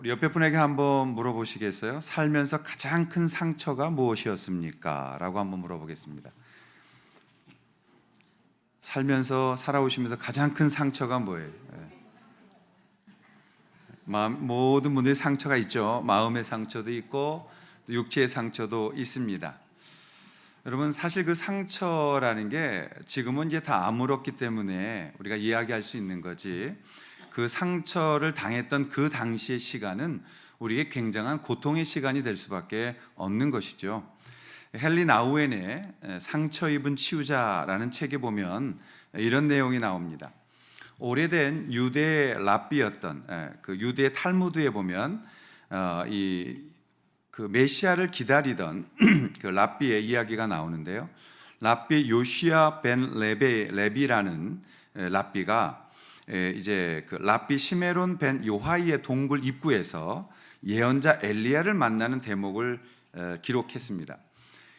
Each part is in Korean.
우리 옆에 분에게 한번 물어보시겠어요? 살면서 가장 큰 상처가 무엇이었습니까? 라고 한번 물어보겠습니다. 살면서 살아오시면서 가장 큰 상처가 뭐예요? 모든 분들이 상처가 있죠. 마음의 상처도 있고 육체의 상처도 있습니다. 여러분, 사실 그 상처라는 게 지금은 이제 다 아물었기 때문에 우리가 이야기할 수 있는 거지, 그 상처를 당했던 그 당시의 시간은 우리에게 굉장한 고통의 시간이 될 수밖에 없는 것이죠. 헨리 나우엔의 상처 입은 치유자라는 책에 보면 이런 내용이 나옵니다. 오래된 유대 랍비였던 그 유대 탈무드에 보면 그 메시아를 기다리던 그 랍비의 이야기가 나오는데요. 랍비 요시야 벤 레비라는 랍비가 이제 그 랍비 시메론 벤 요하이의 동굴 입구에서 예언자 엘리야를 만나는 대목을 기록했습니다.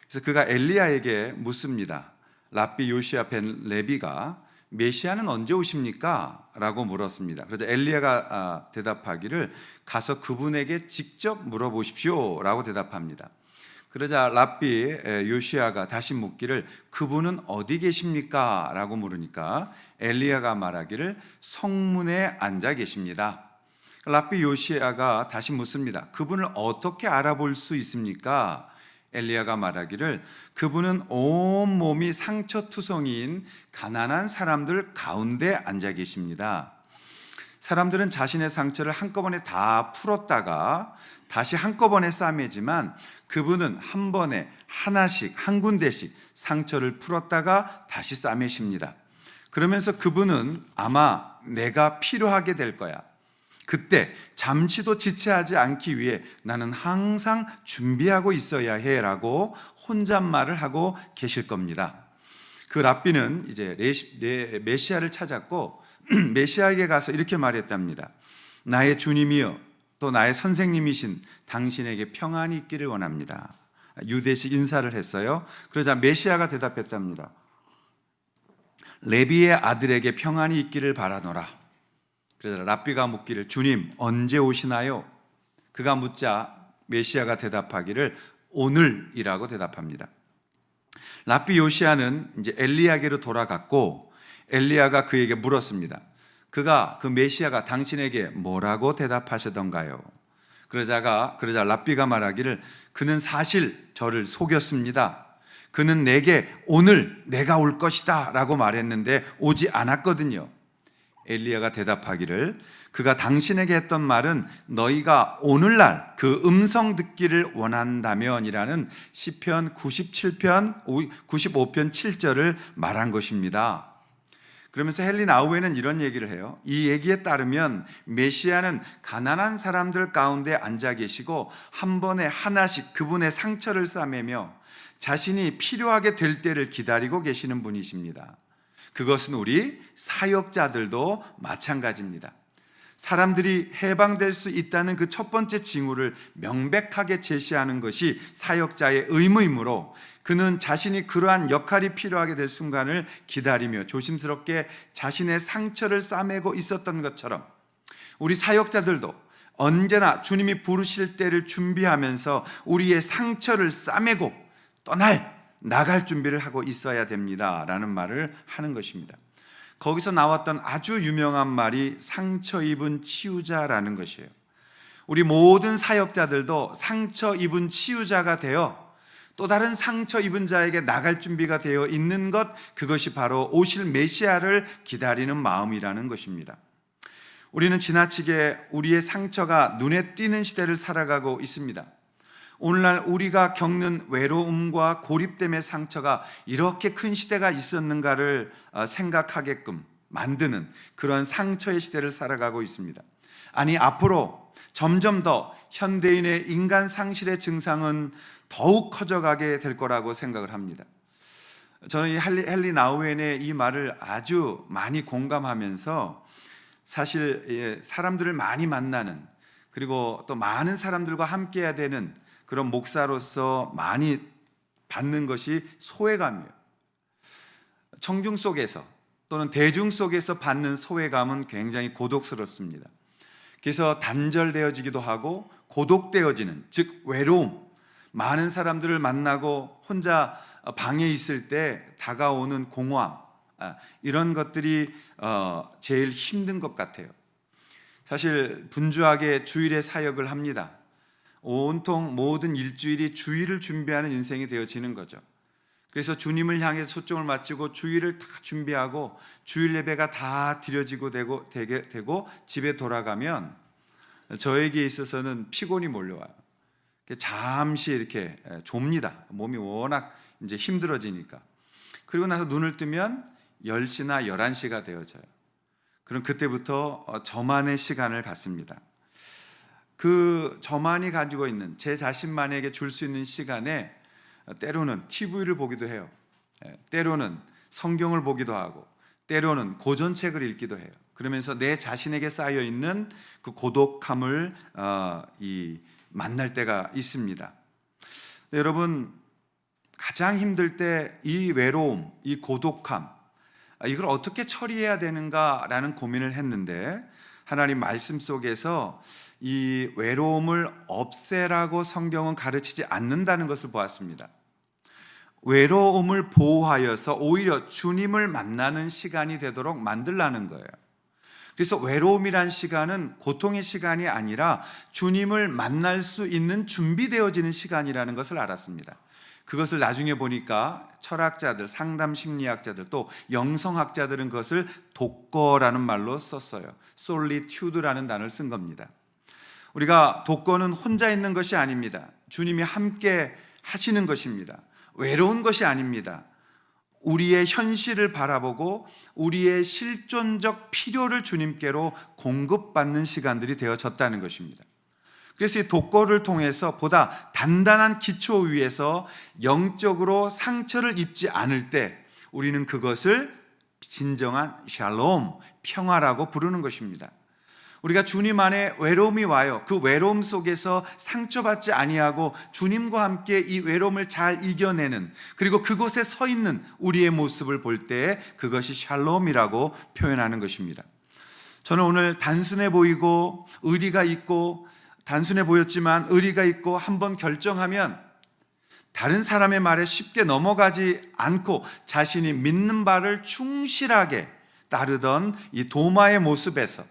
그래서 그가 엘리야에게 묻습니다. 랍비 요시야 벤 레비가 메시아는 언제 오십니까? 라고 물었습니다. 그래서 엘리야가 대답하기를 가서 그분에게 직접 물어보십시오 라고 대답합니다. 그러자 랍비 요시야가 다시 묻기를 그분은 어디 계십니까? 라고 물으니까 엘리야가 말하기를 성문에 앉아 계십니다. 랍비 요시야가 다시 묻습니다. 그분을 어떻게 알아볼 수 있습니까? 엘리야가 말하기를 그분은 온몸이 상처투성이인 가난한 사람들 가운데 앉아 계십니다. 사람들은 자신의 상처를 한꺼번에 다 풀었다가 다시 한꺼번에 싸매지만 그분은 한 번에 하나씩 한 군데씩 상처를 풀었다가 다시 싸매십니다. 그러면서 그분은 아마 내가 필요하게 될 거야, 그때 잠시도 지체하지 않기 위해 나는 항상 준비하고 있어야 해 라고 혼잣말을 하고 계실 겁니다. 그 랍비는 이제 메시아를 찾았고 메시아에게 가서 이렇게 말했답니다. 나의 주님이여 또 나의 선생님이신 당신에게 평안이 있기를 원합니다. 유대식 인사를 했어요. 그러자 메시아가 대답했답니다. 레비의 아들에게 평안이 있기를 바라노라. 그래서 랍비가 묻기를 주님 언제 오시나요? 그가 묻자 메시아가 대답하기를 오늘이라고 대답합니다. 랍비 요시야는 이제 엘리야에게로 돌아갔고 엘리야가 그에게 물었습니다. 그가 그 메시아가 당신에게 뭐라고 대답하시던가요? 그러자 랍비가 말하기를 그는 사실 저를 속였습니다. 그는 내게 오늘 내가 올 것이다 라고 말했는데 오지 않았거든요. 엘리야가 대답하기를 그가 당신에게 했던 말은 너희가 오늘날 그 음성 듣기를 원한다면이라는 시편 95편 7절을 말한 것입니다. 그러면서 헨리 나우엔은 이런 얘기를 해요. 이 얘기에 따르면 메시아는 가난한 사람들 가운데 앉아 계시고 한 번에 하나씩 그분의 상처를 싸매며 자신이 필요하게 될 때를 기다리고 계시는 분이십니다. 그것은 우리 사역자들도 마찬가지입니다. 사람들이 해방될 수 있다는 그 첫 번째 징후를 명백하게 제시하는 것이 사역자의 의무이므로 그는 자신이 그러한 역할이 필요하게 될 순간을 기다리며 조심스럽게 자신의 상처를 싸매고 있었던 것처럼 우리 사역자들도 언제나 주님이 부르실 때를 준비하면서 우리의 상처를 싸매고 나갈 준비를 하고 있어야 됩니다 라는 말을 하는 것입니다. 거기서 나왔던 아주 유명한 말이 상처 입은 치유자라는 것이에요. 우리 모든 사역자들도 상처 입은 치유자가 되어 또 다른 상처 입은 자에게 나갈 준비가 되어 있는 것, 그것이 바로 오실 메시아를 기다리는 마음이라는 것입니다. 우리는 지나치게 우리의 상처가 눈에 띄는 시대를 살아가고 있습니다. 오늘날 우리가 겪는 외로움과 고립됨의 상처가 이렇게 큰 시대가 있었는가를 생각하게끔 만드는 그런 상처의 시대를 살아가고 있습니다. 아니, 앞으로 점점 더 현대인의 인간 상실의 증상은 더욱 커져가게 될 거라고 생각을 합니다. 저는 이 헨리 나우엔의 이 말을 아주 많이 공감하면서 사실 사람들을 많이 만나는, 그리고 또 많은 사람들과 함께 해야 되는 그런 목사로서 많이 받는 것이 소외감이에요. 청중 속에서 또는 대중 속에서 받는 소외감은 굉장히 고독스럽습니다. 그래서 단절되어지기도 하고 고독되어지는, 즉 외로움, 많은 사람들을 만나고 혼자 방에 있을 때 다가오는 공허함, 이런 것들이 제일 힘든 것 같아요. 사실 분주하게 주일에 사역을 합니다. 온통 모든 일주일이 주일을 준비하는 인생이 되어지는 거죠. 그래서 주님을 향해 초점을 맞추고 주일을 다 준비하고 주일 예배가 다 드려지고 되고 집에 돌아가면 저에게 있어서는 피곤이 몰려와요. 잠시 이렇게 좁니다. 몸이 워낙 이제 힘들어지니까. 그리고 나서 눈을 뜨면 10시나 11시가 되어져요. 그럼 그때부터 저만의 시간을 갖습니다. 그 저만이 가지고 있는, 제 자신만에게 줄 수 있는 시간에 때로는 TV를 보기도 해요. 때로는 성경을 보기도 하고, 때로는 고전책을 읽기도 해요. 그러면서 내 자신에게 쌓여 있는 그 고독함을 만날 때가 있습니다. 여러분, 가장 힘들 때 이 외로움, 이 고독함, 이걸 어떻게 처리해야 되는가라는 고민을 했는데, 하나님 말씀 속에서 이 외로움을 없애라고 성경은 가르치지 않는다는 것을 보았습니다. 외로움을 보호하여서 오히려 주님을 만나는 시간이 되도록 만들라는 거예요. 그래서 외로움이란 시간은 고통의 시간이 아니라 주님을 만날 수 있는 준비되어지는 시간이라는 것을 알았습니다. 그것을 나중에 보니까 철학자들, 상담 심리학자들, 또 영성학자들은 그것을 독거라는 말로 썼어요. 솔리튜드라는 단어를 쓴 겁니다. 우리가 독거는 혼자 있는 것이 아닙니다. 주님이 함께 하시는 것입니다. 외로운 것이 아닙니다. 우리의 현실을 바라보고 우리의 실존적 필요를 주님께로 공급받는 시간들이 되어졌다는 것입니다. 그래서 이 독거를 통해서 보다 단단한 기초 위에서 영적으로 상처를 입지 않을 때 우리는 그것을 진정한 샬롬, 평화라고 부르는 것입니다. 우리가 주님 안에 외로움이 와요. 그 외로움 속에서 상처받지 아니하고 주님과 함께 이 외로움을 잘 이겨내는, 그리고 그곳에 서 있는 우리의 모습을 볼 때 그것이 샬롬이라고 표현하는 것입니다. 저는 오늘 단순해 보이고 의리가 있고, 단순해 보였지만 의리가 있고 한번 결정하면 다른 사람의 말에 쉽게 넘어가지 않고 자신이 믿는 바를 충실하게 따르던 이 도마의 모습에서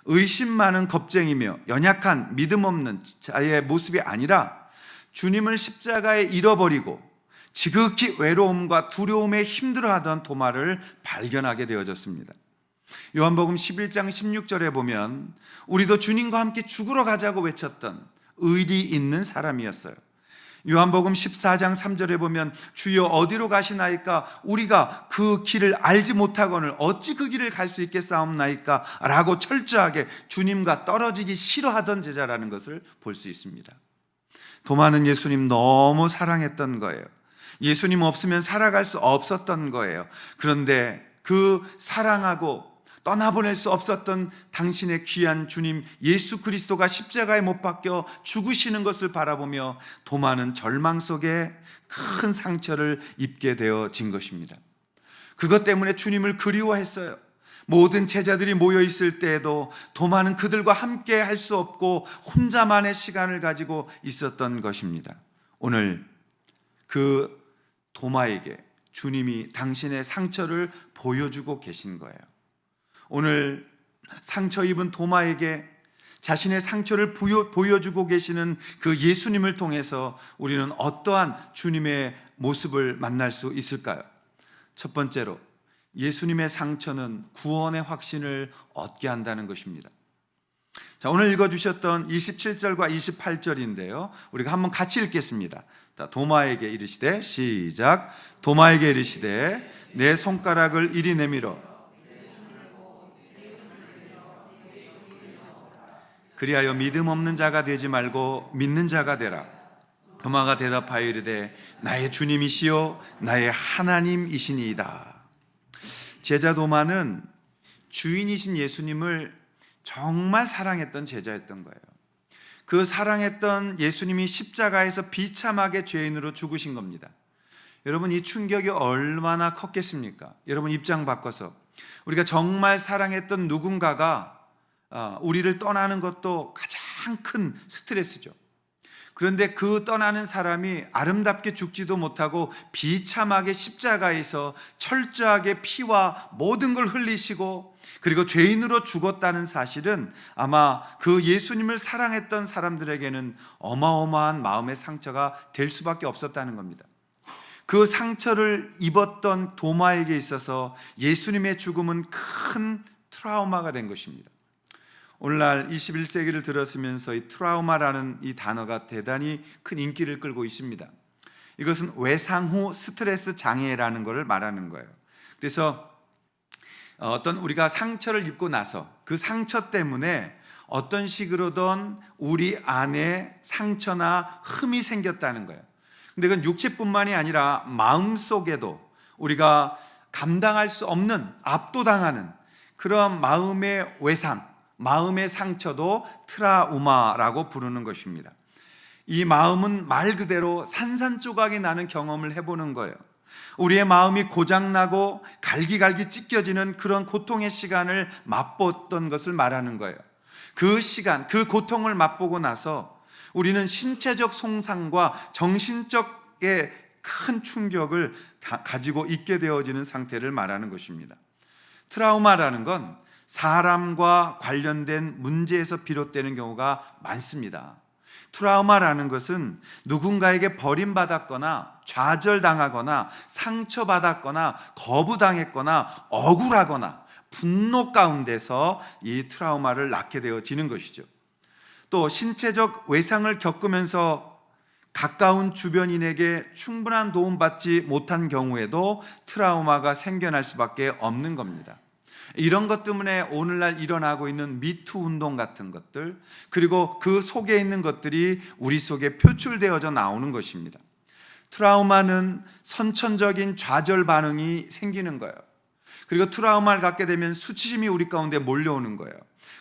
의심 많은 겁쟁이며 연약한 믿음 없는 자의 모습이 아니라 주님을 십자가에 잃어버리고 지극히 외로움과 두려움에 힘들어하던 도마를 발견하게 되어졌습니다. 요한복음 11장 16절에 보면 우리도 주님과 함께 죽으러 가자고 외쳤던 의리 있는 사람이었어요. 요한복음 14장 3절에 보면 주여 어디로 가시나이까 우리가 그 길을 알지 못하거늘 어찌 그 길을 갈 수 있겠사옵나이까 라고 철저하게 주님과 떨어지기 싫어하던 제자라는 것을 볼 수 있습니다. 도마는 예수님 너무 사랑했던 거예요. 예수님 없으면 살아갈 수 없었던 거예요. 그런데 그 사랑하고 떠나보낼 수 없었던 당신의 귀한 주님 예수 그리스도가 십자가에 못 박혀 죽으시는 것을 바라보며 도마는 절망 속에 큰 상처를 입게 되어진 것입니다. 그것 때문에 주님을 그리워했어요. 모든 제자들이 모여 있을 때에도 도마는 그들과 함께 할 수 없고 혼자만의 시간을 가지고 있었던 것입니다. 오늘 그 도마에게 주님이 당신의 상처를 보여주고 계신 거예요. 오늘 상처 입은 도마에게 자신의 상처를 보여주고 계시는 그 예수님을 통해서 우리는 어떠한 주님의 모습을 만날 수 있을까요? 첫 번째로 예수님의 상처는 구원의 확신을 얻게 한다는 것입니다. 자, 오늘 읽어주셨던 27절과 28절인데요 우리가 한번 같이 읽겠습니다. 도마에게 이르시되, 시작. 도마에게 이르시되 내 손가락을 이리 내밀어 그리하여 믿음 없는 자가 되지 말고 믿는 자가 되라. 도마가 대답하여 이르되 나의 주님이시요 나의 하나님이시니이다. 제자 도마는 주인이신 예수님을 정말 사랑했던 제자였던 거예요. 그 사랑했던 예수님이 십자가에서 비참하게 죄인으로 죽으신 겁니다. 여러분, 이 충격이 얼마나 컸겠습니까? 여러분, 입장 바꿔서 우리가 정말 사랑했던 누군가가 우리를 떠나는 것도 가장 큰 스트레스죠. 그런데 그 떠나는 사람이 아름답게 죽지도 못하고 비참하게 십자가에서 철저하게 피와 모든 걸 흘리시고 그리고 죄인으로 죽었다는 사실은 아마 그 예수님을 사랑했던 사람들에게는 어마어마한 마음의 상처가 될 수밖에 없었다는 겁니다. 그 상처를 입었던 도마에게 있어서 예수님의 죽음은 큰 트라우마가 된 것입니다. 오늘날 21세기를 들었으면서 이 트라우마라는 이 단어가 대단히 큰 인기를 끌고 있습니다. 이것은 외상 후 스트레스 장애라는 것을 말하는 거예요. 그래서 어떤 우리가 상처를 입고 나서 그 상처 때문에 어떤 식으로든 우리 안에 상처나 흠이 생겼다는 거예요. 근데 그건 육체뿐만이 아니라 마음속에도 우리가 감당할 수 없는 압도당하는 그런 마음의 외상, 마음의 상처도 트라우마라고 부르는 것입니다. 이 마음은 말 그대로 산산조각이 나는 경험을 해보는 거예요. 우리의 마음이 고장나고 갈기갈기 찢겨지는 그런 고통의 시간을 맛봤던 것을 말하는 거예요. 그 시간, 그 고통을 맛보고 나서 우리는 신체적 손상과 정신적의 큰 충격을 가지고 있게 되어지는 상태를 말하는 것입니다. 트라우마라는 건 사람과 관련된 문제에서 비롯되는 경우가 많습니다. 트라우마라는 것은 누군가에게 버림받았거나 좌절당하거나 상처받았거나 거부당했거나 억울하거나 분노 가운데서 이 트라우마를 낳게 되어지는 것이죠. 또 신체적 외상을 겪으면서 가까운 주변인에게 충분한 도움받지 못한 경우에도 트라우마가 생겨날 수밖에 없는 겁니다. 이런 것 때문에 오늘날 일어나고 있는 미투 운동 같은 것들, 그리고 그 속에 있는 것들이 우리 속에 표출되어져 나오는 것입니다. 트라우마는 선천적인 좌절 반응이 생기는 거예요. 그리고 트라우마를 갖게 되면 수치심이 우리 가운데 몰려오는 거예요.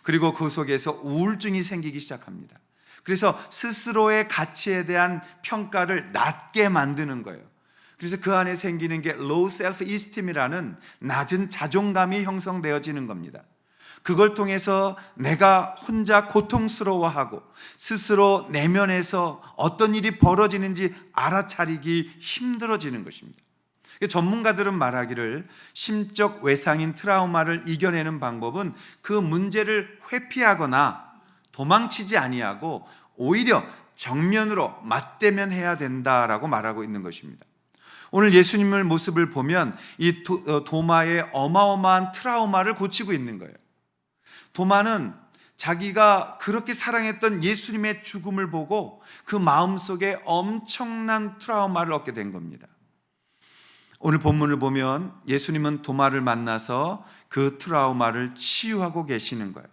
그리고 그 속에서 우울증이 생기기 시작합니다. 그래서 스스로의 가치에 대한 평가를 낮게 만드는 거예요. 그래서 그 안에 생기는 게 low self-esteem이라는 낮은 자존감이 형성되어지는 겁니다. 그걸 통해서 내가 혼자 고통스러워하고 스스로 내면에서 어떤 일이 벌어지는지 알아차리기 힘들어지는 것입니다. 전문가들은 말하기를 심적 외상인 트라우마를 이겨내는 방법은 그 문제를 회피하거나 도망치지 아니하고 오히려 정면으로 맞대면해야 된다라고 말하고 있는 것입니다. 오늘 예수님의 모습을 보면 이 도마의 어마어마한 트라우마를 고치고 있는 거예요. 도마는 자기가 그렇게 사랑했던 예수님의 죽음을 보고 그 마음속에 엄청난 트라우마를 얻게 된 겁니다. 오늘 본문을 보면 예수님은 도마를 만나서 그 트라우마를 치유하고 계시는 거예요.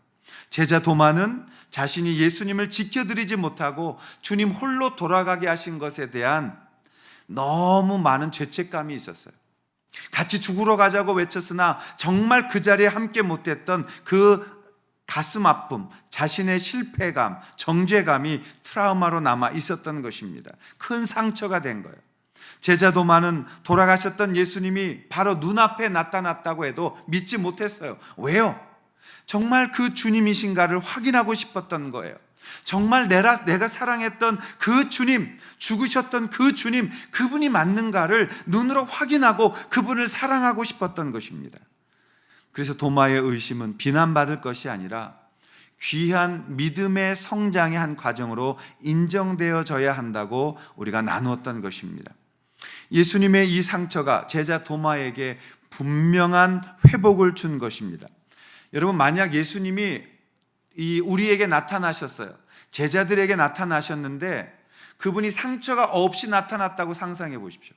제자 도마는 자신이 예수님을 지켜드리지 못하고 주님 홀로 돌아가게 하신 것에 대한 너무 많은 죄책감이 있었어요. 같이 죽으러 가자고 외쳤으나 정말 그 자리에 함께 못했던 그 가슴 아픔, 자신의 실패감, 정죄감이 트라우마로 남아 있었던 것입니다. 큰 상처가 된 거예요. 제자 도마는 돌아가셨던 예수님이 바로 눈앞에 나타났다고 해도 믿지 못했어요. 왜요? 정말 그 주님이신가를 확인하고 싶었던 거예요. 정말 내가 사랑했던 그 주님, 죽으셨던 그 주님, 그분이 맞는가를 눈으로 확인하고 그분을 사랑하고 싶었던 것입니다. 그래서 도마의 의심은 비난받을 것이 아니라 귀한 믿음의 성장의 한 과정으로 인정되어져야 한다고 우리가 나누었던 것입니다. 예수님의 이 상처가 제자 도마에게 분명한 회복을 준 것입니다. 여러분, 만약 예수님이 우리에게 나타나셨어요. 제자들에게 나타나셨는데 그분이 상처가 없이 나타났다고 상상해 보십시오.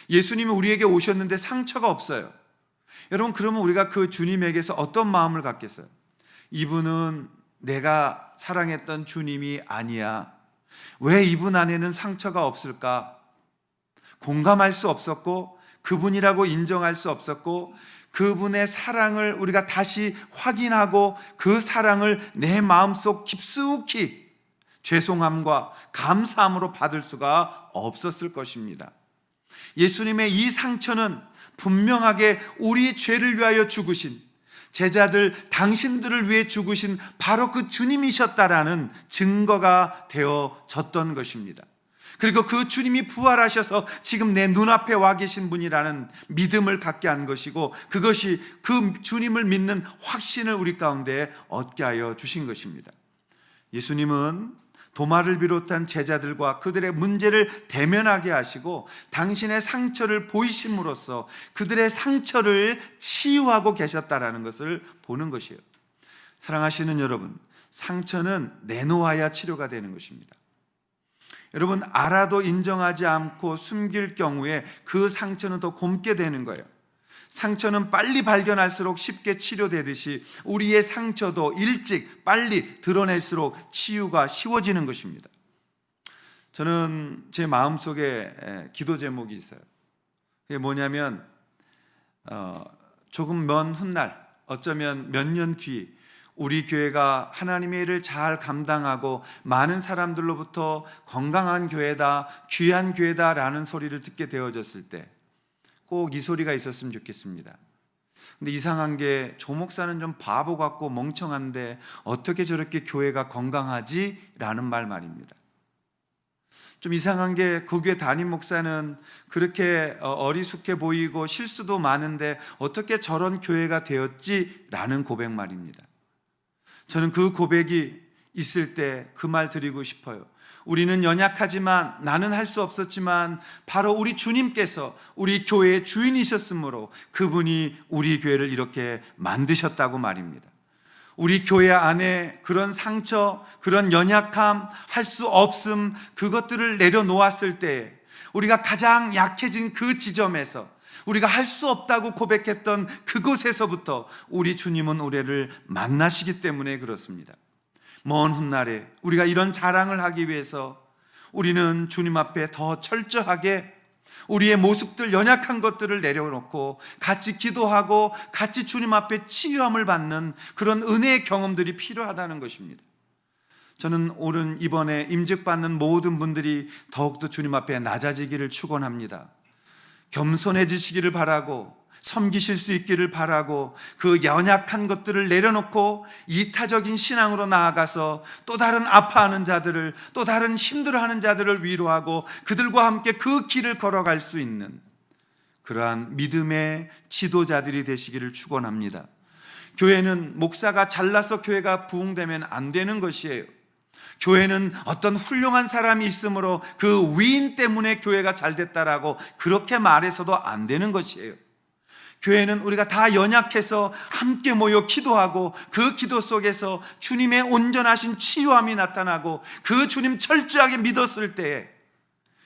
예수님이 우리에게 오셨는데 상처가 없어요. 여러분, 그러면 우리가 그 주님에게서 어떤 마음을 갖겠어요? 이분은 내가 사랑했던 주님이 아니야. 왜 이분 안에는 상처가 없을까? 공감할 수 없었고 그분이라고 인정할 수 없었고 그분의 사랑을 우리가 다시 확인하고 그 사랑을 내 마음속 깊숙이 죄송함과 감사함으로 받을 수가 없었을 것입니다. 예수님의 이 상처는 분명하게 우리 죄를 위하여 죽으신, 제자들 당신들을 위해 죽으신 바로 그 주님이셨다라는 증거가 되어졌던 것입니다. 그리고 그 주님이 부활하셔서 지금 내 눈앞에 와 계신 분이라는 믿음을 갖게 한 것이고, 그것이 그 주님을 믿는 확신을 우리 가운데 얻게 하여 주신 것입니다. 예수님은 도마를 비롯한 제자들과 그들의 문제를 대면하게 하시고 당신의 상처를 보이심으로써 그들의 상처를 치유하고 계셨다라는 것을 보는 것이에요. 사랑하시는 여러분, 상처는 내놓아야 치료가 되는 것입니다. 여러분, 알아도 인정하지 않고 숨길 경우에 그 상처는 더 곪게 되는 거예요. 상처는 빨리 발견할수록 쉽게 치료되듯이 우리의 상처도 일찍 빨리 드러낼수록 치유가 쉬워지는 것입니다. 저는 제 마음속에 기도 제목이 있어요. 그게 뭐냐면 조금 먼 훗날, 어쩌면 몇 년 뒤 우리 교회가 하나님의 일을 잘 감당하고 많은 사람들로부터 건강한 교회다, 귀한 교회다라는 소리를 듣게 되어졌을 때 꼭 이 소리가 있었으면 좋겠습니다. 근데 이상한 게 조 목사는 좀 바보 같고 멍청한데 어떻게 저렇게 교회가 건강하지? 라는 말입니다. 좀 이상한 게 그 교회 담임 목사는 그렇게 어리숙해 보이고 실수도 많은데 어떻게 저런 교회가 되었지? 라는 고백 말입니다. 저는 그 고백이 있을 때 그 말 드리고 싶어요. 우리는 연약하지만, 나는 할 수 없었지만 바로 우리 주님께서 우리 교회의 주인이셨으므로 그분이 우리 교회를 이렇게 만드셨다고 말입니다. 우리 교회 안에 그런 상처, 그런 연약함, 할 수 없음, 그것들을 내려놓았을 때 우리가 가장 약해진 그 지점에서, 우리가 할 수 없다고 고백했던 그곳에서부터 우리 주님은 우리를 만나시기 때문에 그렇습니다. 먼 훗날에 우리가 이런 자랑을 하기 위해서 우리는 주님 앞에 더 철저하게 우리의 모습들, 연약한 것들을 내려놓고 같이 기도하고 같이 주님 앞에 치유함을 받는 그런 은혜의 경험들이 필요하다는 것입니다. 저는 오늘 이번에 임직받는 모든 분들이 더욱더 주님 앞에 낮아지기를 축원합니다. 겸손해지시기를 바라고 섬기실 수 있기를 바라고 그 연약한 것들을 내려놓고 이타적인 신앙으로 나아가서 또 다른 아파하는 자들을, 또 다른 힘들어하는 자들을 위로하고 그들과 함께 그 길을 걸어갈 수 있는 그러한 믿음의 지도자들이 되시기를 축원합니다. 교회는 목사가 잘나서 교회가 부흥되면 안 되는 것이에요. 교회는 어떤 훌륭한 사람이 있으므로 그 위인 때문에 교회가 잘 됐다라고 그렇게 말해서도 안 되는 것이에요. 교회는 우리가 다 연약해서 함께 모여 기도하고 그 기도 속에서 주님의 온전하신 치유함이 나타나고 그 주님 철저하게 믿었을 때에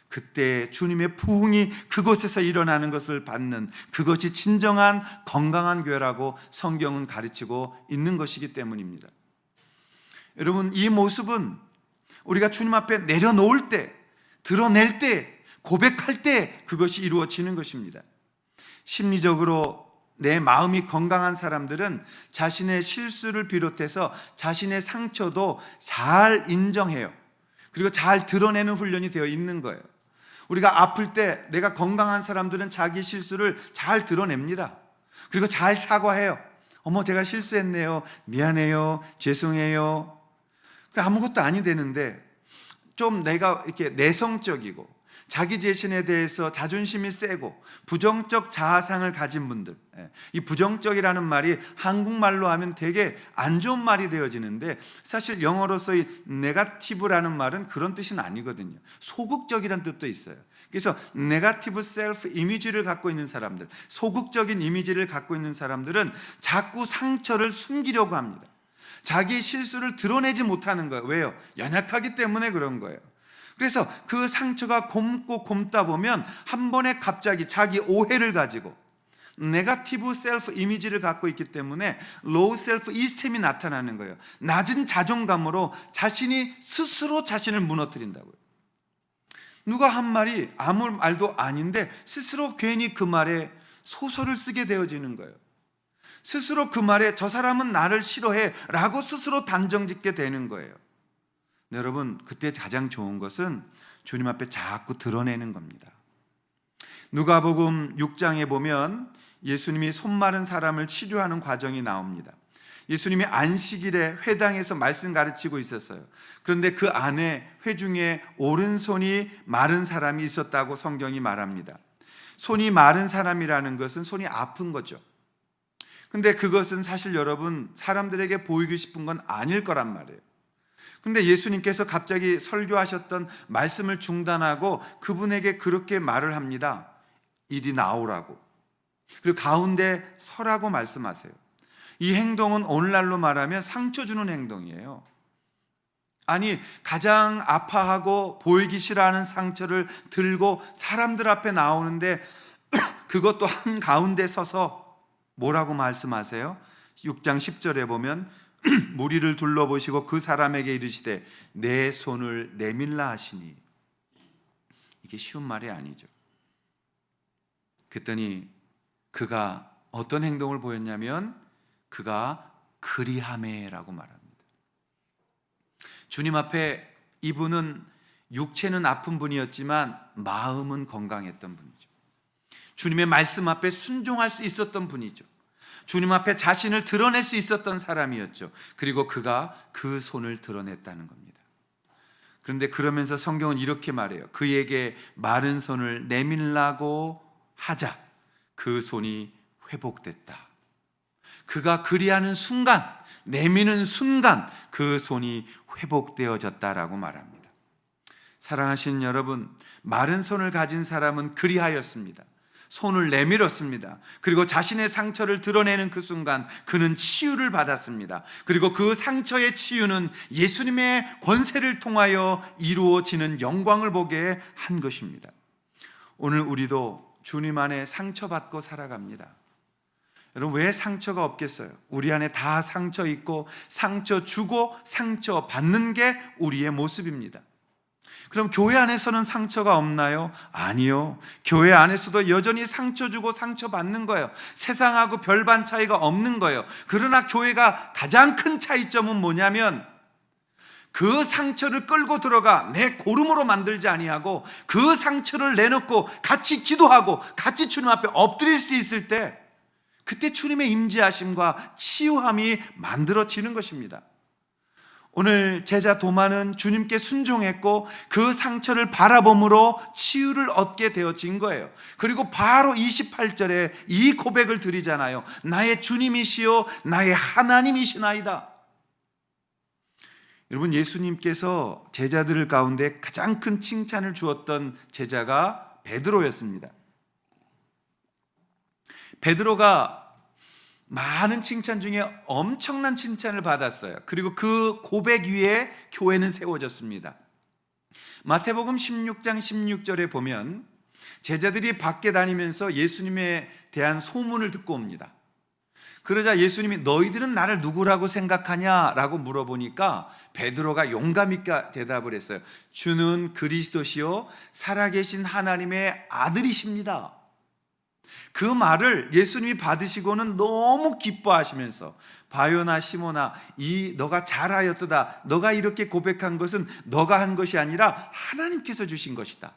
그때 주님의 부흥이 그곳에서 일어나는 것을 받는, 그것이 진정한 건강한 교회라고 성경은 가르치고 있는 것이기 때문입니다. 여러분, 이 모습은 우리가 주님 앞에 내려놓을 때, 드러낼 때, 고백할 때 그것이 이루어지는 것입니다. 심리적으로 내 마음이 건강한 사람들은 자신의 실수를 비롯해서 자신의 상처도 잘 인정해요. 그리고 잘 드러내는 훈련이 되어 있는 거예요. 우리가 아플 때 내가 건강한 사람들은 자기 실수를 잘 드러냅니다. 그리고 잘 사과해요. 어머, 제가 실수했네요. 미안해요. 죄송해요. 아무것도 아니 되는데 좀 내가 이렇게 내성적이고 자기 자신에 대해서 자존심이 세고 부정적 자아상을 가진 분들, 이 부정적이라는 말이 한국말로 하면 되게 안 좋은 말이 되어지는데 사실 영어로서의 네거티브라는 말은 그런 뜻은 아니거든요. 소극적이라는 뜻도 있어요. 그래서 네거티브 셀프 이미지를 갖고 있는 사람들, 소극적인 이미지를 갖고 있는 사람들은 자꾸 상처를 숨기려고 합니다. 자기 실수를 드러내지 못하는 거예요. 왜요? 연약하기 때문에 그런 거예요. 그래서 그 상처가 곪다 보면 한 번에 갑자기 자기 오해를 가지고 네거티브 셀프 이미지를 갖고 있기 때문에 로우 셀프 이스템이 나타나는 거예요. 낮은 자존감으로 자신이 스스로 자신을 무너뜨린다고요. 누가 한 말이 아무 말도 아닌데 스스로 괜히 그 말에 소설을 쓰게 되어지는 거예요. 스스로 그 말에 저 사람은 나를 싫어해 라고 스스로 단정짓게 되는 거예요. 여러분, 그때 가장 좋은 것은 주님 앞에 자꾸 드러내는 겁니다. 누가복음 6장에 보면 예수님이 손 마른 사람을 치료하는 과정이 나옵니다. 예수님이 안식일에 회당에서 말씀 가르치고 있었어요. 그런데 그 안에 회중에 오른손이 마른 사람이 있었다고 성경이 말합니다. 손이 마른 사람이라는 것은 손이 아픈 거죠. 근데 그것은 사실 여러분 사람들에게 보이고 싶은 건 아닐 거란 말이에요. 근데 예수님께서 갑자기 설교하셨던 말씀을 중단하고 그분에게 그렇게 말을 합니다. 이리 나오라고. 그리고 가운데 서라고 말씀하세요. 이 행동은 오늘날로 말하면 상처 주는 행동이에요. 아니, 가장 아파하고 보이기 싫어하는 상처를 들고 사람들 앞에 나오는데 그것도 한가운데 서서 뭐라고 말씀하세요? 6장 10절에 보면 무리를 둘러보시고 그 사람에게 이르시되 내 손을 내밀라 하시니. 이게 쉬운 말이 아니죠. 그랬더니 그가 어떤 행동을 보였냐면 그가 그리하매라고 말합니다. 주님 앞에 이분은 육체는 아픈 분이었지만 마음은 건강했던 분이죠. 주님의 말씀 앞에 순종할 수 있었던 분이죠. 주님 앞에 자신을 드러낼 수 있었던 사람이었죠. 그리고 그가 그 손을 드러냈다는 겁니다. 그런데 그러면서 성경은 이렇게 말해요. 그에게 마른 손을 내밀라고 하자 그 손이 회복됐다. 그가 그리하는 순간, 내미는 순간 그 손이 회복되어졌다라고 말합니다. 사랑하시는 여러분, 마른 손을 가진 사람은 그리하였습니다. 손을 내밀었습니다. 그리고 자신의 상처를 드러내는 그 순간 그는 치유를 받았습니다. 그리고 그 상처의 치유는 예수님의 권세를 통하여 이루어지는 영광을 보게 한 것입니다. 오늘 우리도 주님 안에 상처받고 살아갑니다. 여러분, 왜 상처가 없겠어요? 우리 안에 다 상처 있고 상처 주고 상처 받는 게 우리의 모습입니다. 그럼 교회 안에서는 상처가 없나요? 아니요. 교회 안에서도 여전히 상처 주고 상처 받는 거예요. 세상하고 별반 차이가 없는 거예요. 그러나 교회가 가장 큰 차이점은 뭐냐면 그 상처를 끌고 들어가 내 고름으로 만들지 아니하고 그 상처를 내놓고 같이 기도하고 같이 주님 앞에 엎드릴 수 있을 때 그때 주님의 임재하심과 치유함이 만들어지는 것입니다. 오늘 제자 도마는 주님께 순종했고 그 상처를 바라봄으로 치유를 얻게 되어진 거예요. 그리고 바로 28절에 이 고백을 드리잖아요. 나의 주님이시요 나의 하나님이시나이다. 여러분, 예수님께서 제자들 가운데 가장 큰 칭찬을 주었던 제자가 베드로였습니다. 베드로가 많은 칭찬 중에 엄청난 칭찬을 받았어요. 그리고 그 고백 위에 교회는 세워졌습니다. 마태복음 16장 16절에 보면 제자들이 밖에 다니면서 예수님에 대한 소문을 듣고 옵니다. 그러자 예수님이 너희들은 나를 누구라고 생각하냐라고 물어보니까 베드로가 용감 있게 대답을 했어요. 주는 그리스도시요 살아계신 하나님의 아들이십니다. 그 말을 예수님이 받으시고는 너무 기뻐하시면서 바요나 시모나 너가 잘하였도다. 너가 이렇게 고백한 것은 너가 한 것이 아니라 하나님께서 주신 것이다.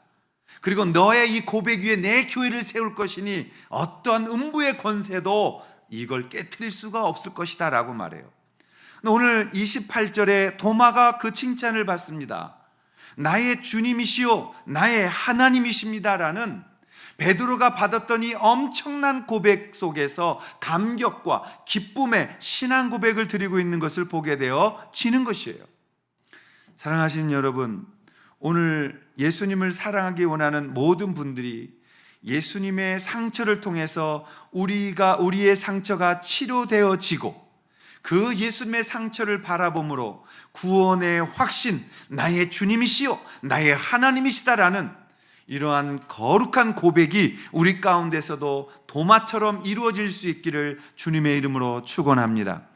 그리고 너의 이 고백 위에 내 교회를 세울 것이니 어떠한 음부의 권세도 이걸 깨트릴 수가 없을 것이다 라고 말해요. 오늘 28절에 도마가 그 칭찬을 받습니다. 나의 주님이시요 나의 하나님이십니다 라는 베드로가 받았던 이 엄청난 고백 속에서 감격과 기쁨의 신앙 고백을 드리고 있는 것을 보게 되어지는 것이에요. 사랑하시는 여러분, 오늘 예수님을 사랑하기 원하는 모든 분들이 예수님의 상처를 통해서 우리의 상처가 치료되어지고 그 예수님의 상처를 바라봄으로 구원의 확신, 나의 주님이시요 나의 하나님이시다라는 이러한 거룩한 고백이 우리 가운데서도 도마처럼 이루어질 수 있기를 주님의 이름으로 축원합니다.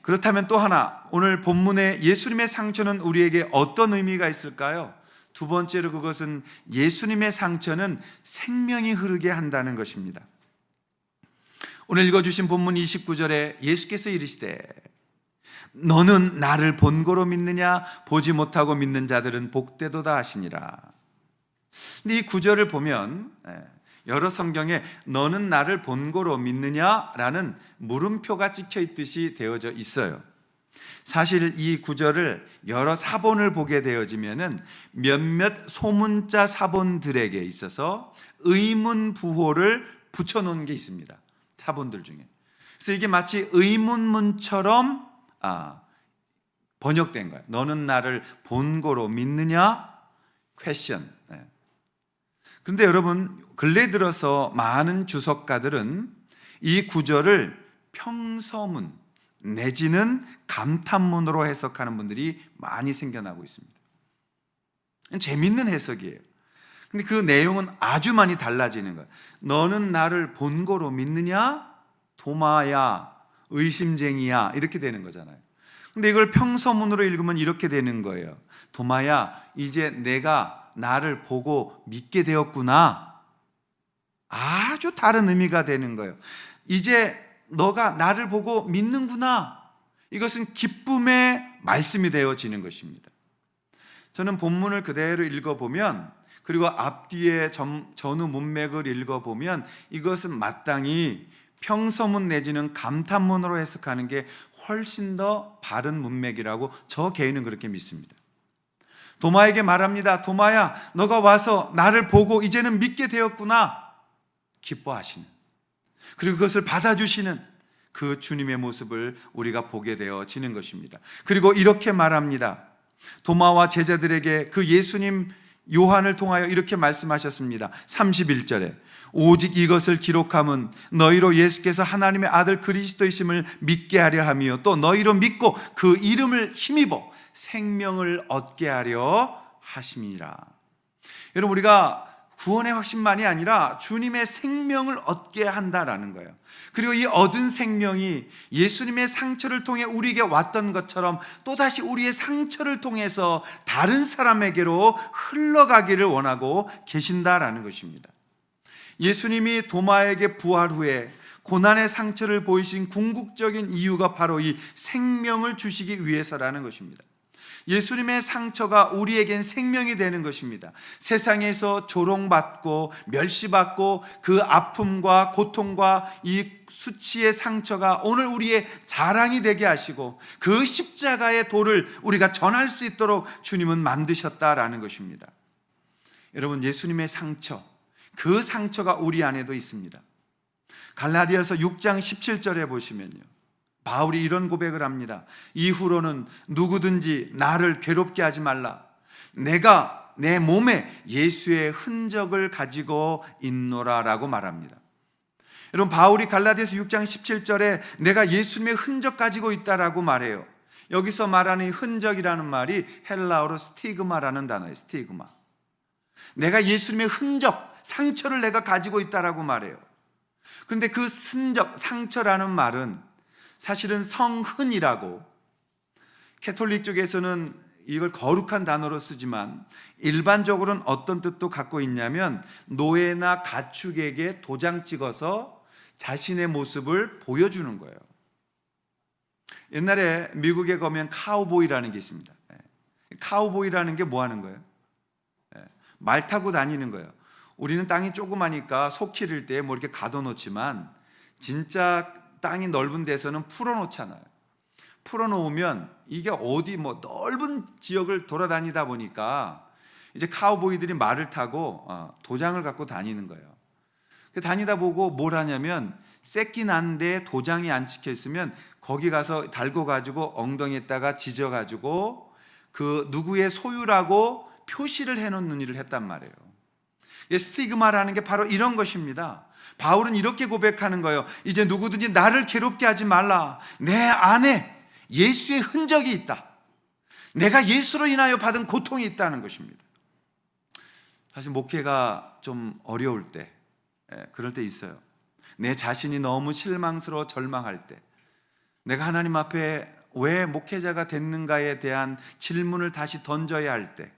그렇다면 또 하나, 오늘 본문의 예수님의 상처는 우리에게 어떤 의미가 있을까요? 두 번째로 그것은 예수님의 상처는 생명이 흐르게 한다는 것입니다. 오늘 읽어주신 본문 29절에 예수께서 이르시되 너는 나를 본고로 믿느냐 보지 못하고 믿는 자들은 복되도다 하시니라. 근데 이 구절을 보면 여러 성경에 너는 나를 본고로 믿느냐라는 물음표가 찍혀 있듯이 되어져 있어요. 사실 이 구절을 여러 사본을 보게 되어지면은 몇몇 소문자 사본들에게 있어서 의문 부호를 붙여놓은 게 있습니다. 사본들 중에. 그래서 이게 마치 의문문처럼 번역된 거예요. 너는 나를 본고로 믿느냐? question. 그런데 여러분, 근래 들어서 많은 주석가들은 이 구절을 평서문 내지는 감탄문으로 해석하는 분들이 많이 생겨나고 있습니다. 재밌는 해석이에요. 근데 그 내용은 아주 많이 달라지는 거예요. 너는 나를 본고로 믿느냐? 도마야, 의심쟁이야, 이렇게 되는 거잖아요. 근데 이걸 평서문으로 읽으면 이렇게 되는 거예요. 도마야, 이제 내가 나를 보고 믿게 되었구나. 아주 다른 의미가 되는 거예요. 이제 너가 나를 보고 믿는구나. 이것은 기쁨의 말씀이 되어지는 것입니다. 저는 본문을 그대로 읽어보면, 그리고 앞뒤에 전후 문맥을 읽어보면 이것은 마땅히 평서문 내지는 감탄문으로 해석하는 게 훨씬 더 바른 문맥이라고 저 개인은 그렇게 믿습니다. 도마에게 말합니다. 도마야, 너가 와서 나를 보고 이제는 믿게 되었구나. 기뻐하시는, 그리고 그것을 받아주시는 그 주님의 모습을 우리가 보게 되어지는 것입니다. 그리고 이렇게 말합니다. 도마와 제자들에게 그 예수님 요한을 통하여 이렇게 말씀하셨습니다. 31절에 오직 이것을 기록함은 너희로 예수께서 하나님의 아들 그리스도이심을 믿게 하려 함이요 또 너희로 믿고 그 이름을 힘입어 생명을 얻게 하려 하심이라. 여러분, 우리가 구원의 확신만이 아니라 주님의 생명을 얻게 한다라는 거예요. 그리고 이 얻은 생명이 예수님의 상처를 통해 우리에게 왔던 것처럼 또다시 우리의 상처를 통해서 다른 사람에게로 흘러가기를 원하고 계신다라는 것입니다. 예수님이 도마에게 부활 후에 고난의 상처를 보이신 궁극적인 이유가 바로 이 생명을 주시기 위해서라는 것입니다. 예수님의 상처가 우리에겐 생명이 되는 것입니다. 세상에서 조롱받고 멸시받고 그 아픔과 고통과 이 수치의 상처가 오늘 우리의 자랑이 되게 하시고 그 십자가의 도를 우리가 전할 수 있도록 주님은 만드셨다라는 것입니다. 여러분, 예수님의 상처, 그 상처가 우리 안에도 있습니다. 갈라디아서 6장 17절에 보시면요, 바울이 이런 고백을 합니다. 이후로는 누구든지 나를 괴롭게 하지 말라. 내가 내 몸에 예수의 흔적을 가지고 있노라라고 말합니다. 여러분, 바울이 갈라디아서 6장 17절에 내가 예수님의 흔적 가지고 있다라고 말해요. 여기서 말하는 흔적이라는 말이 헬라어로 스티그마라는 단어예요. 스티그마. 내가 예수님의 흔적, 상처를 내가 가지고 있다라고 말해요. 그런데 그 흔적, 상처라는 말은 사실은 성흔이라고, 캐톨릭 쪽에서는 이걸 거룩한 단어로 쓰지만 일반적으로는 어떤 뜻도 갖고 있냐면 노예나 가축에게 도장 찍어서 자신의 모습을 보여주는 거예요. 옛날에 미국에 가면 카우보이라는 게 있습니다. 카우보이라는 게 뭐 하는 거예요? 말 타고 다니는 거예요. 우리는 땅이 조그마니까 속 기를 때 뭐 이렇게 가둬놓지만 진짜 땅이 넓은 데서는 풀어놓잖아요. 풀어놓으면 이게 어디 뭐 넓은 지역을 돌아다니다 보니까 이제 카우보이들이 말을 타고 도장을 갖고 다니는 거예요. 다니다 보고 뭘 하냐면 새끼 난데 도장이 안 찍혀 있으면 거기 가서 달고 가지고 엉덩이에다가 지져 가지고 그 누구의 소유라고 표시를 해놓는 일을 했단 말이에요. 스티그마라는 게 바로 이런 것입니다. 바울은 이렇게 고백하는 거예요. 이제 누구든지 나를 괴롭게 하지 말라. 내 안에 예수의 흔적이 있다. 내가 예수로 인하여 받은 고통이 있다는 것입니다. 사실 목회가 좀 어려울 때, 그럴 때 있어요. 내 자신이 너무 실망스러워 절망할 때, 내가 하나님 앞에 왜 목회자가 됐는가에 대한 질문을 다시 던져야 할 때,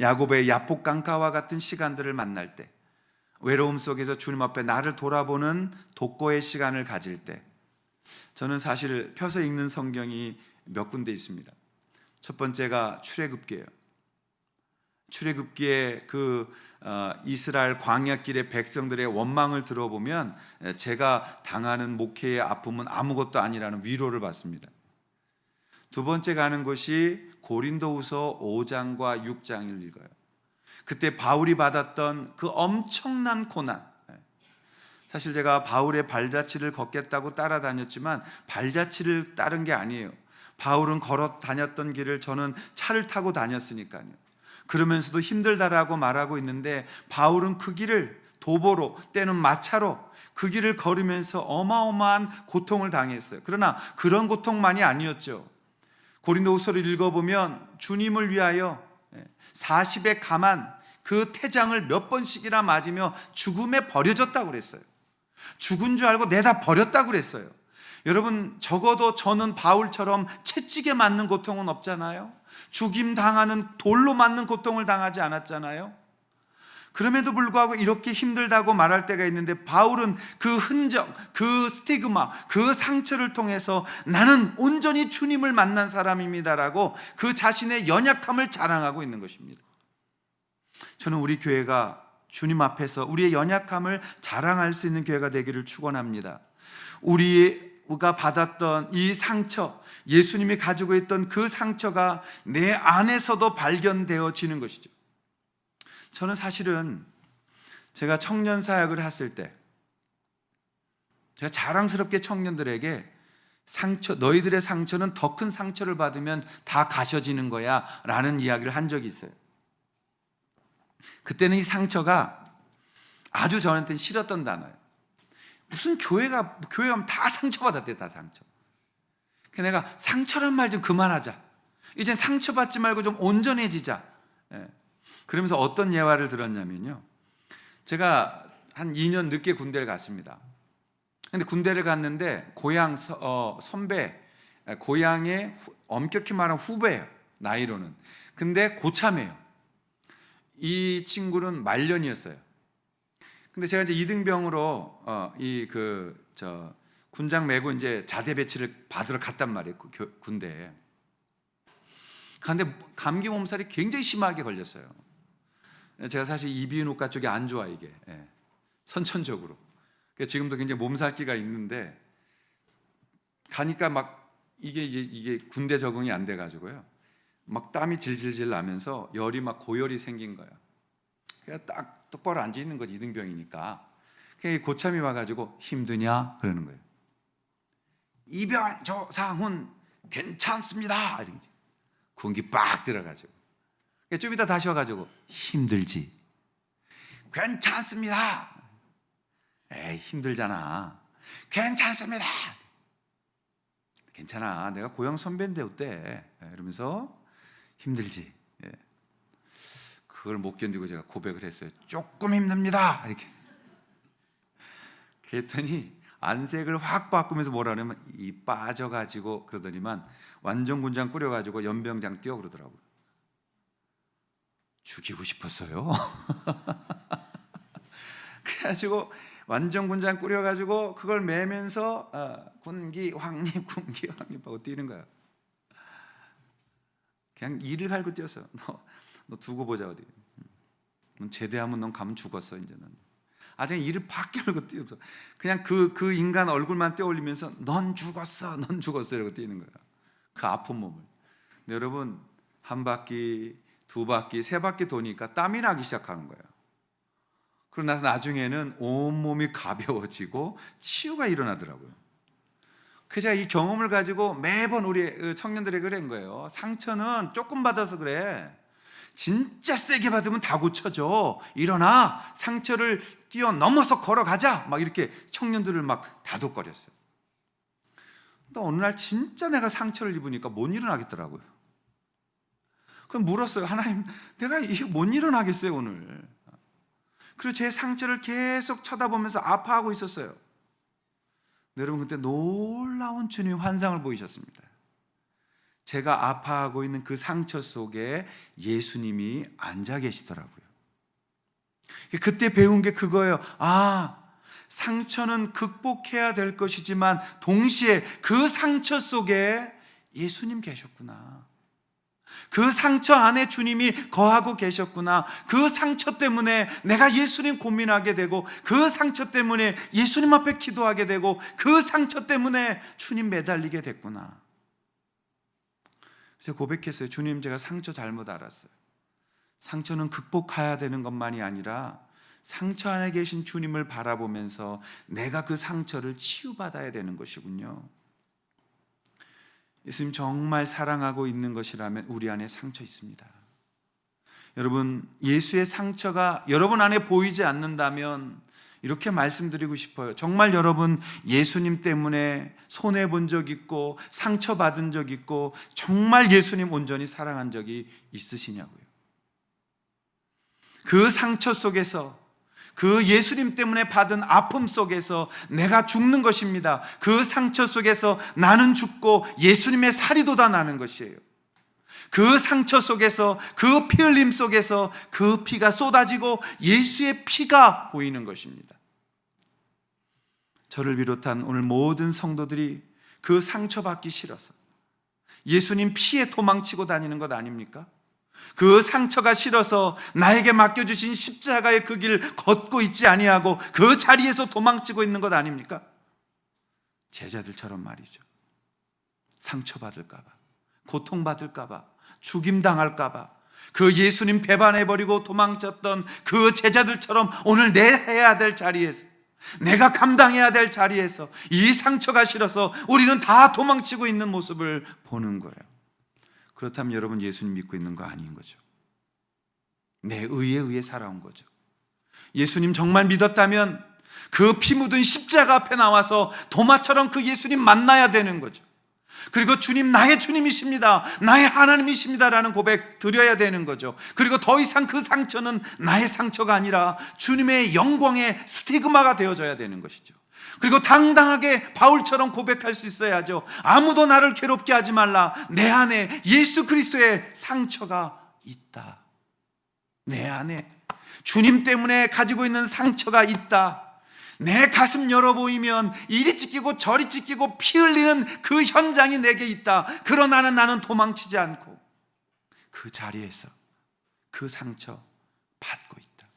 야곱의 야복 강가와 같은 시간들을 만날 때, 외로움 속에서 주님 앞에 나를 돌아보는 독고의 시간을 가질 때, 저는 사실 펴서 읽는 성경이 몇 군데 있습니다. 첫 번째가 출애굽기예요. 출애굽기에 이스라엘 광야길의 백성들의 원망을 들어보면 제가 당하는 목회의 아픔은 아무것도 아니라는 위로를 받습니다. 두 번째 가는 곳이 고린도후서 5장과 6장을 읽어요. 그때 바울이 받았던 그 엄청난 고난. 사실 제가 바울의 발자취를 걷겠다고 따라다녔지만 발자취를 따른 게 아니에요. 바울은 걸어 다녔던 길을 저는 차를 타고 다녔으니까요. 그러면서도 힘들다라고 말하고 있는데 바울은 그 길을 도보로 때는 마차로 그 길을 걸으면서 어마어마한 고통을 당했어요. 그러나 그런 고통만이 아니었죠. 고린도후서를 읽어보면 주님을 위하여 40의 가만 그 태장을 몇 번씩이나 맞으며 죽음에 버려졌다고 그랬어요. 죽은 줄 알고 내다 버렸다고 그랬어요. 여러분, 적어도 저는 바울처럼 채찍에 맞는 고통은 없잖아요. 죽임 당하는 돌로 맞는 고통을 당하지 않았잖아요. 그럼에도 불구하고 이렇게 힘들다고 말할 때가 있는데 바울은 그 흔적, 그 스티그마, 그 상처를 통해서 나는 온전히 주님을 만난 사람입니다라고 그 자신의 연약함을 자랑하고 있는 것입니다. 저는 우리 교회가 주님 앞에서 우리의 연약함을 자랑할 수 있는 교회가 되기를 축원합니다. 우리가 받았던 이 상처, 예수님이 가지고 있던 그 상처가 내 안에서도 발견되어지는 것이죠. 저는 사실은 제가 청년 사역을 했을 때 제가 자랑스럽게 청년들에게 너희들의 상처는 더 큰 상처를 받으면 다 가셔지는 거야 라는 이야기를 한 적이 있어요. 그때는 이 상처가 아주 저한테는 싫었던 단어예요. 무슨 교회가 가면 다 상처받았대, 다 상처. 그래서 내가 상처란 말 좀 그만하자. 이젠 상처받지 말고 좀 온전해지자. 그러면서 어떤 예화를 들었냐면요, 제가 한 2년 늦게 군대를 갔습니다. 근데 군대를 갔는데 고향 선배, 고향의 엄격히 말하면 후배예요, 나이로는. 근데 고참이에요. 이 친구는 말년이었어요. 근데 제가 이제 이등병으로 군장 메고 이제 자대 배치를 받으러 갔단 말이에요, 군대에. 그런데 감기 몸살이 굉장히 심하게 걸렸어요. 제가 사실 이비인후과 쪽이 안 좋아, 이게. 선천적으로. 지금도 굉장히 몸살기가 있는데 가니까 막 이게 군대 적응이 안 돼가지고요, 막 땀이 질질질 나면서 열이 막 고열이 생긴 거예요. 그래서 딱 똑바로 앉아 있는 거지, 이등병이니까. 그래서 고참이 와가지고 힘드냐 그러는 거예요. 이병 조상훈 괜찮습니다. 이러지. 공기 빡 들어가지고. 좀 이따 다시 와가지고 힘들지? 괜찮습니다. 에이, 힘들잖아. 괜찮습니다. 괜찮아, 내가 고향 선배인데 어때? 이러면서 힘들지? 그걸 못 견디고 제가 고백을 했어요. 조금 힘듭니다. 이렇게. 그랬더니 안색을 확 바꾸면서 뭐라 그러면 이 빠져가지고 그러더니만 완전 군장 꾸려가지고 연병장 뛰어 그러더라고요. 죽이고 싶었어요. 그래가지고 완전 군장 꾸려가지고 그걸 매면서 군기 황립 하고 뛰는 거야. 그냥 이를 갈고 뛰었어요. 너 두고 보자, 어디. 넌 제대하면 넌 가면 죽었어, 이제는. 아주 이를 팍 깨물고 뛰어서 그냥 그 인간 얼굴만 떼올리면서 넌 죽었어 이러고 뛰는 거야, 그 아픈 몸을. 근데 여러분, 한 바퀴, 두 바퀴, 세 바퀴 도니까 땀이 나기 시작하는 거예요. 그러고 나서 나중에는 온몸이 가벼워지고 치유가 일어나더라고요. 그래서 제가 이 경험을 가지고 매번 우리 청년들에게 그런 거예요. 상처는 조금 받아서 그래. 진짜 세게 받으면 다 고쳐져. 일어나, 상처를 뛰어넘어서 걸어가자. 막 이렇게 청년들을 막 다독거렸어요. 근데 어느 날 진짜 내가 상처를 입으니까 못 일어나겠더라고요. 그럼 물었어요. 하나님, 내가 이게 못 일어나겠어요, 오늘. 그리고 제 상처를 계속 쳐다보면서 아파하고 있었어요. 여러분, 그때 놀라운 주님 환상을 보이셨습니다. 제가 아파하고 있는 그 상처 속에 예수님이 앉아 계시더라고요. 그때 배운 게 그거예요. 상처는 극복해야 될 것이지만 동시에 그 상처 속에 예수님 계셨구나. 그 상처 안에 주님이 거하고 계셨구나. 그 상처 때문에 내가 예수님 고민하게 되고, 그 상처 때문에 예수님 앞에 기도하게 되고, 그 상처 때문에 주님 매달리게 됐구나. 그래서 고백했어요. 주님, 제가 상처 잘못 알았어요. 상처는 극복해야 되는 것만이 아니라 상처 안에 계신 주님을 바라보면서 내가 그 상처를 치유받아야 되는 것이군요. 예수님 정말 사랑하고 있는 것이라면 우리 안에 상처 있습니다. 여러분, 예수의 상처가 여러분 안에 보이지 않는다면 이렇게 말씀드리고 싶어요. 정말 여러분 예수님 때문에 손해본 적 있고 상처받은 적 있고 정말 예수님 온전히 사랑한 적이 있으시냐고요. 그 상처 속에서, 그 예수님 때문에 받은 아픔 속에서 내가 죽는 것입니다. 그 상처 속에서 나는 죽고 예수님의 살이 돋아나는 것이에요. 그 상처 속에서, 그 피 흘림 속에서 그 피가 쏟아지고 예수의 피가 보이는 것입니다. 저를 비롯한 오늘 모든 성도들이 그 상처받기 싫어서 예수님 피에 도망치고 다니는 것 아닙니까? 그 상처가 싫어서 나에게 맡겨주신 십자가의 그 길 걷고 있지 아니하고 그 자리에서 도망치고 있는 것 아닙니까? 제자들처럼 말이죠. 상처받을까 봐, 고통받을까 봐, 죽임당할까 봐 그 예수님 배반해버리고 도망쳤던 그 제자들처럼 오늘 내 해야 될 자리에서, 내가 감당해야 될 자리에서 이 상처가 싫어서 우리는 다 도망치고 있는 모습을 보는 거예요. 그렇다면 여러분 예수님 믿고 있는 거 아닌 거죠. 내 의에 의해 살아온 거죠. 예수님 정말 믿었다면 그 피 묻은 십자가 앞에 나와서 도마처럼 그 예수님 만나야 되는 거죠. 그리고 주님, 나의 주님이십니다, 나의 하나님이십니다라는 고백 드려야 되는 거죠. 그리고 더 이상 그 상처는 나의 상처가 아니라 주님의 영광의 스티그마가 되어져야 되는 것이죠. 그리고 당당하게 바울처럼 고백할 수 있어야죠. 아무도 나를 괴롭게 하지 말라. 내 안에 예수 그리스도의 상처가 있다. 내 안에 주님 때문에 가지고 있는 상처가 있다. 내 가슴 열어 보이면 이리 찢기고 저리 찢기고 피 흘리는 그 현장이 내게 있다. 그러나 나는 도망치지 않고 그 자리에서 그 상처 받고 있다.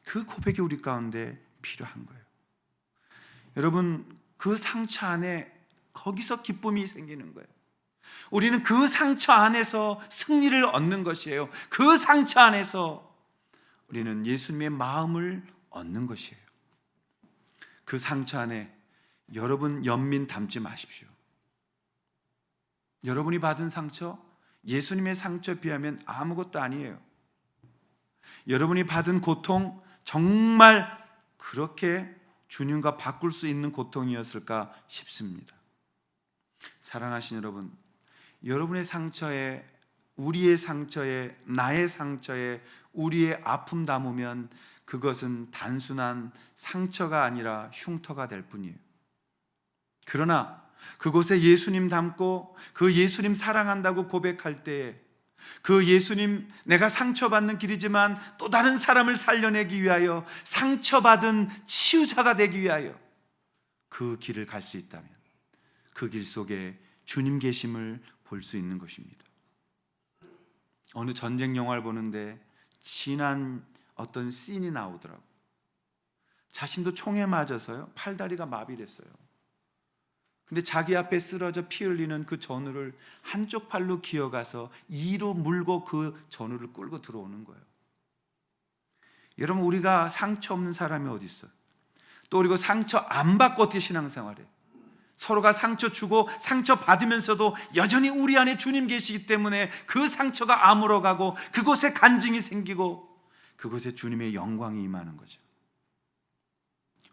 그 고백이 우리 가운데 필요한 거예요. 여러분, 그 상처 안에 거기서 기쁨이 생기는 거예요. 우리는 그 상처 안에서 승리를 얻는 것이에요. 그 상처 안에서 우리는 예수님의 마음을 얻는 것이에요. 그 상처 안에 여러분 연민 담지 마십시오. 여러분이 받은 상처, 예수님의 상처에 비하면 아무것도 아니에요. 여러분이 받은 고통, 정말 그렇게 주님과 바꿀 수 있는 고통이었을까 싶습니다. 사랑하신 여러분, 여러분의 상처에, 우리의 상처에, 나의 상처에 우리의 아픔 담으면 그것은 단순한 상처가 아니라 흉터가 될 뿐이에요. 그러나 그곳에 예수님 담고 그 예수님 사랑한다고 고백할 때에 그 예수님, 내가 상처받는 길이지만 또 다른 사람을 살려내기 위하여 상처받은 치유자가 되기 위하여 그 길을 갈 수 있다면 그 길 속에 주님 계심을 볼 수 있는 것입니다. 어느 전쟁 영화를 보는데 진한 어떤 씬이 나오더라고요. 자신도 총에 맞아서요, 팔다리가 마비됐어요. 근데 자기 앞에 쓰러져 피 흘리는 그 전우를 한쪽 팔로 기어가서 이로 물고 그 전우를 끌고 들어오는 거예요. 여러분, 우리가 상처 없는 사람이 어디 있어요? 또 그리고 상처 안 받고 어떻게 신앙생활해요? 서로가 상처 주고 상처 받으면서도 여전히 우리 안에 주님 계시기 때문에 그 상처가 아물어가고 그곳에 간증이 생기고 그곳에 주님의 영광이 임하는 거죠.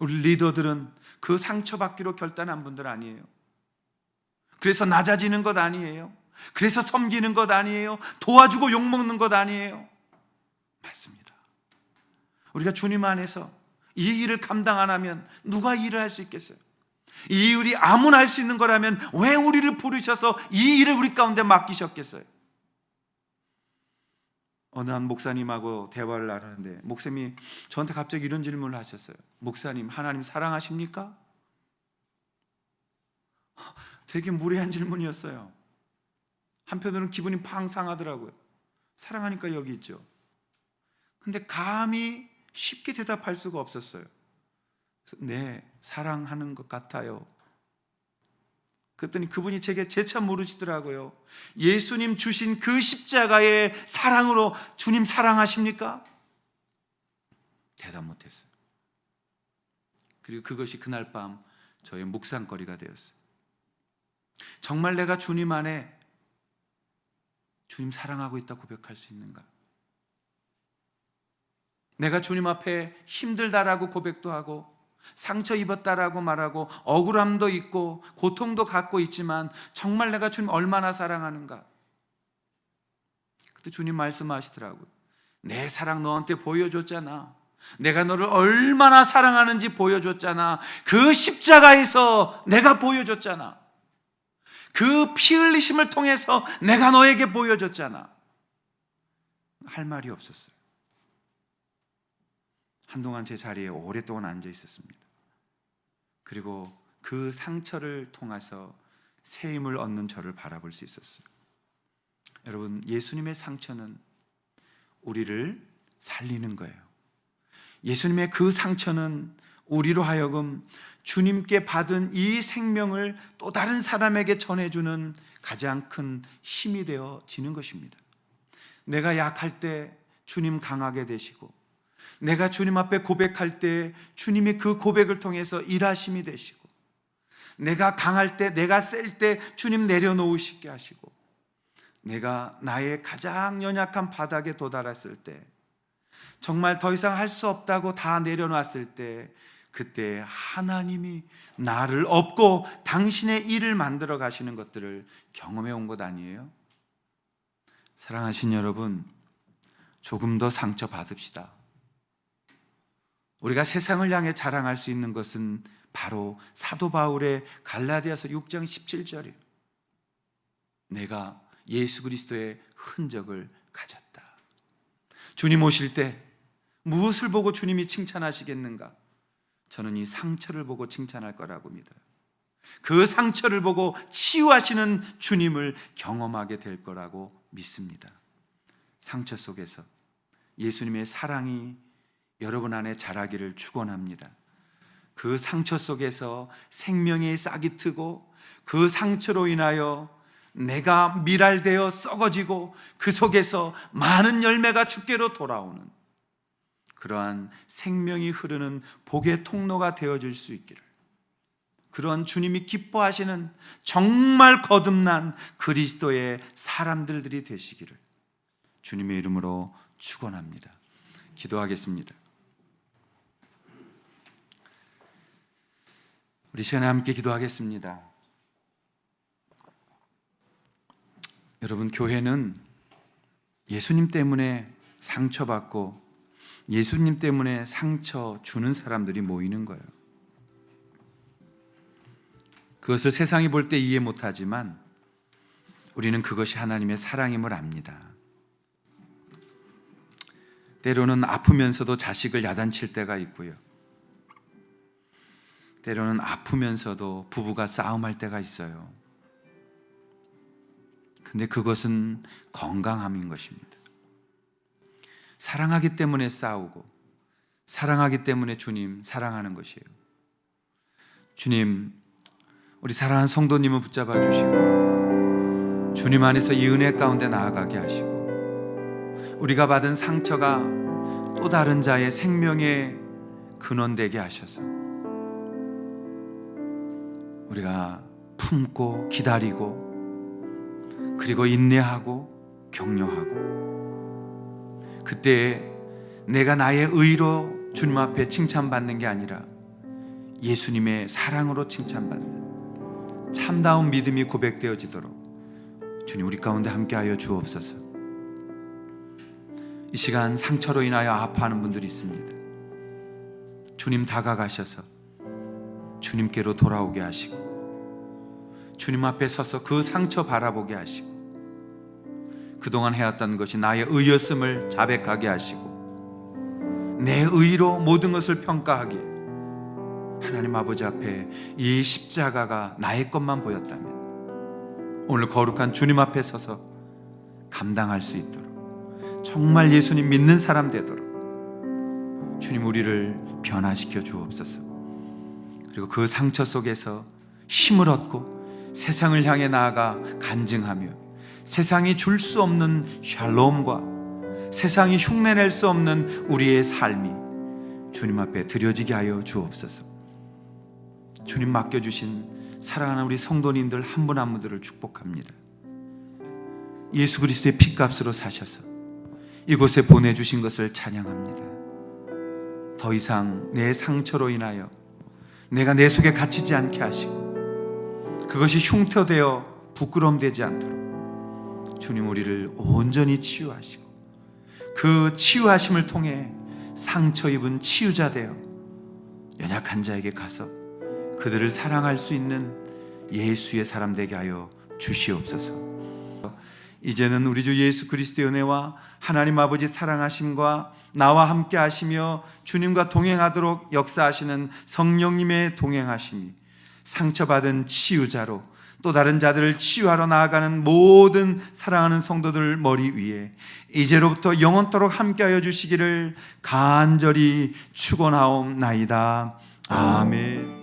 우리 리더들은 그 상처받기로 결단한 분들 아니에요. 그래서 낮아지는 것 아니에요. 그래서 섬기는 것 아니에요. 도와주고 욕먹는 것 아니에요. 맞습니다. 우리가 주님 안에서 이 일을 감당 안 하면 누가 이 일을 할 수 있겠어요? 이 일이 아무나 할 수 있는 거라면 왜 우리를 부르셔서 이 일을 우리 가운데 맡기셨겠어요? 어느 한 목사님하고 대화를 하는데 목사님이 저한테 갑자기 이런 질문을 하셨어요. 목사님, 하나님 사랑하십니까? 되게 무례한 질문이었어요. 한편으로는 기분이 팡 상하더라고요. 사랑하니까 여기 있죠. 근데 감히 쉽게 대답할 수가 없었어요. 그래서 네, 사랑하는 것 같아요. 그랬더니 그분이 제게 재차 물으시더라고요. 예수님 주신 그 십자가의 사랑으로 주님 사랑하십니까? 대답 못했어요. 그리고 그것이 그날 밤 저의 묵상거리가 되었어요. 정말 내가 주님 안에 주님 사랑하고 있다 고백할 수 있는가? 내가 주님 앞에 힘들다라고 고백도 하고 상처 입었다라고 말하고 억울함도 있고 고통도 갖고 있지만 정말 내가 주님 얼마나 사랑하는가? 그때 주님 말씀하시더라고요. 내 사랑 너한테 보여줬잖아. 내가 너를 얼마나 사랑하는지 보여줬잖아. 그 십자가에서 내가 보여줬잖아. 그 피 흘리심을 통해서 내가 너에게 보여줬잖아. 할 말이 없었어요. 한동안 제 자리에 오랫동안 앉아 있었습니다. 그리고 그 상처를 통해서 새 힘을 얻는 저를 바라볼 수 있었어요. 여러분, 예수님의 상처는 우리를 살리는 거예요. 예수님의 그 상처는 우리로 하여금 주님께 받은 이 생명을 또 다른 사람에게 전해주는 가장 큰 힘이 되어지는 것입니다. 내가 약할 때 주님 강하게 되시고, 내가 주님 앞에 고백할 때 주님이 그 고백을 통해서 일하심이 되시고, 내가 강할 때, 내가 셀 때 주님 내려놓으시게 하시고, 내가 나의 가장 연약한 바닥에 도달했을 때, 정말 더 이상 할 수 없다고 다 내려놨을 때, 그때 하나님이 나를 업고 당신의 일을 만들어 가시는 것들을 경험해 온 것 아니에요? 사랑하신 여러분, 조금 더 상처 받읍시다. 우리가 세상을 향해 자랑할 수 있는 것은 바로 사도 바울의 갈라디아서 6장 17절이에요. 내가 예수 그리스도의 흔적을 가졌다. 주님 오실 때 무엇을 보고 주님이 칭찬하시겠는가? 저는 이 상처를 보고 칭찬할 거라고 믿어요. 그 상처를 보고 치유하시는 주님을 경험하게 될 거라고 믿습니다. 상처 속에서 예수님의 사랑이 여러분 안에 자라기를 축원합니다. 그 상처 속에서 생명의 싹이 트고, 그 상처로 인하여 내가 밀알되어 썩어지고, 그 속에서 많은 열매가 주께로 돌아오는 그러한 생명이 흐르는 복의 통로가 되어질 수 있기를, 그런 주님이 기뻐하시는 정말 거듭난 그리스도의 사람들이 되시기를 주님의 이름으로 축원합니다. 기도하겠습니다. 우리 시간에 함께 기도하겠습니다. 여러분, 교회는 예수님 때문에 상처받고 예수님 때문에 상처 주는 사람들이 모이는 거예요. 그것을 세상이 볼 때 이해 못하지만 우리는 그것이 하나님의 사랑임을 압니다. 때로는 아프면서도 자식을 야단칠 때가 있고요. 때로는 아프면서도 부부가 싸움할 때가 있어요. 근데 그것은 건강함인 것입니다. 사랑하기 때문에 싸우고, 사랑하기 때문에 주님 사랑하는 것이에요. 주님, 우리 사랑하는 성도님을 붙잡아 주시고 주님 안에서 이 은혜 가운데 나아가게 하시고, 우리가 받은 상처가 또 다른 자의 생명의 근원 되게 하셔서 우리가 품고 기다리고, 그리고 인내하고 격려하고, 그때 내가 나의 의로 주님 앞에 칭찬받는 게 아니라 예수님의 사랑으로 칭찬받는 참다운 믿음이 고백되어지도록 주님 우리 가운데 함께하여 주옵소서. 이 시간 상처로 인하여 아파하는 분들이 있습니다. 주님 다가가셔서 주님께로 돌아오게 하시고, 주님 앞에 서서 그 상처 바라보게 하시고, 그동안 해왔던 것이 나의 의였음을 자백하게 하시고, 내 의로 모든 것을 평가하기에 하나님 아버지 앞에 이 십자가가 나의 것만 보였다면 오늘 거룩한 주님 앞에 서서 감당할 수 있도록, 정말 예수님 믿는 사람 되도록 주님 우리를 변화시켜 주옵소서. 그리고 그 상처 속에서 힘을 얻고 세상을 향해 나아가 간증하며 세상이 줄 수 없는 샬롬과 세상이 흉내낼 수 없는 우리의 삶이 주님 앞에 드려지게 하여 주옵소서. 주님 맡겨주신 사랑하는 우리 성도님들 한 분 한 분들을 축복합니다. 예수 그리스도의 피값으로 사셔서 이곳에 보내주신 것을 찬양합니다. 더 이상 내 상처로 인하여 내가 내 속에 갇히지 않게 하시고 그것이 흉터되어 부끄러움되지 않도록 주님 우리를 온전히 치유하시고 그 치유하심을 통해 상처 입은 치유자 되어 연약한 자에게 가서 그들을 사랑할 수 있는 예수의 사람 되게 하여 주시옵소서. 이제는 우리 주 예수 그리스도의 은혜와 하나님 아버지 사랑하심과 나와 함께 하시며 주님과 동행하도록 역사하시는 성령님의 동행하심이 상처받은 치유자로 또 다른 자들을 치유하러 나아가는 모든 사랑하는 성도들 머리 위에 이제로부터 영원토록 함께하여 주시기를 간절히 축원하옵나이다. 아멘.